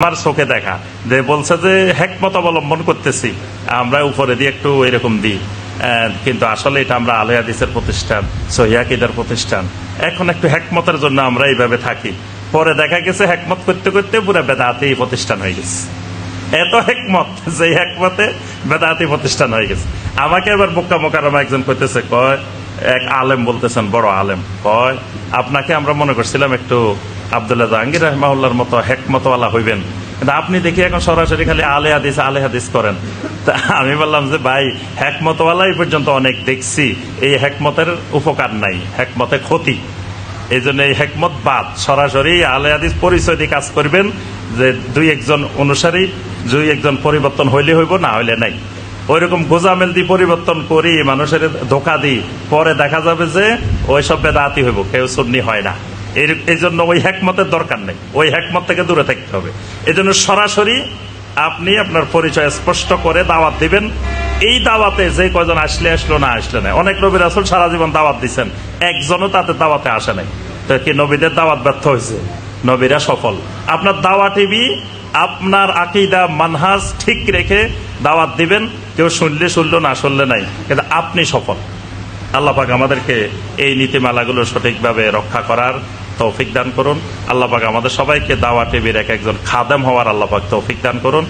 আমার চোখে দেখা যে বলছে যে হিকমত অবলম্বন করতেছি আমরা উপরে দিয়ে একটু এরকম দিই, কিন্তু আসলে এটা আমরা আলে হাদিসের প্রতিষ্ঠান, সহিহ আকীদার প্রতিষ্ঠান। এখন একটু হিকমতের জন্য আমরা এইভাবে থাকি, পরে দেখা গেছে হিকমত করতে করতে পুরো বেদাতি প্রতিষ্ঠান হয়ে গেছে। এত হিকমত যে হিকমতে বেদাতি প্রতিষ্ঠান হয়ে গেছে। আমাকে এবার মক্কা মুকাররমা একজন কইতেছে, কয় এক আলেম বলতেছেন, বড় আলেম, কয় আপনাকে আমরা মনে করছিলাম একটু আব্দুল্লাহ জাহাঙ্গীর রাহিমাহুল্লাহর মতো হিকমতওয়ালা হইবেন, কিন্তু আপনি দেখি এখন সরাসরি খালি আলে হাদিস করেন। তা আমি বললাম যে ভাই, হিকমতওয়ালা এই পর্যন্ত অনেক দেখছি, এই হিকমতের উপকার নাই, হিকমতে ক্ষতি। এই জন্য এই হিকমত বাদ, সরাসরি আলে হাদিস পরিচয় দিয়ে কাজ করবেন, যে দুই একজন অনুসারী, দুই একজন পরিবর্তন হইলে হইব, না হইলে নাই। ওইরকম গোজামেল দিয়ে পরিবর্তন করি, মানুষের ধোকা দিই, পরে দেখা যাবে যে ওই সব বেদাতি হইব, কেউ সুন্নি হয় না। এই জন্য ওই হিকমতের দরকার নেই, ওই হিকমত থেকে দূরে থাকতে হবে। এই জন্য সরাসরি আপনি আপনার পরিচয় স্পষ্ট করে দাওয়াত দিবেন। এই দাওয়াতে যে কয়জন আসলে আসলো, না আসলে নাই। অনেক নবী রাসূল সারা জীবন দাওয়াত দিচ্ছেন, একজনও তাতে দাওয়াতে আসে নাই। তো কি নবীদের দাওয়াত ব্যর্থ হয়েছে? নবীরা সফল। আপনার দাওয়া টিভি, আপনার আকীদা মানহাজ ঠিক রেখে দাওয়াত দিবেন, কেউ শুনলে শুনলো, না শুনলে নাই, কিন্তু আপনি সফল। আল্লাহ পাক আমাদেরকে এই নীতিমালাগুলো সঠিকভাবে রক্ষা করার তৌফিক দান করুন। আল্লাহ পাক আমাদের সবাইকে দাওয়া টিভির এক একজন খাদেম হওয়ার আল্লাহ পাক তৌফিক দান করুন।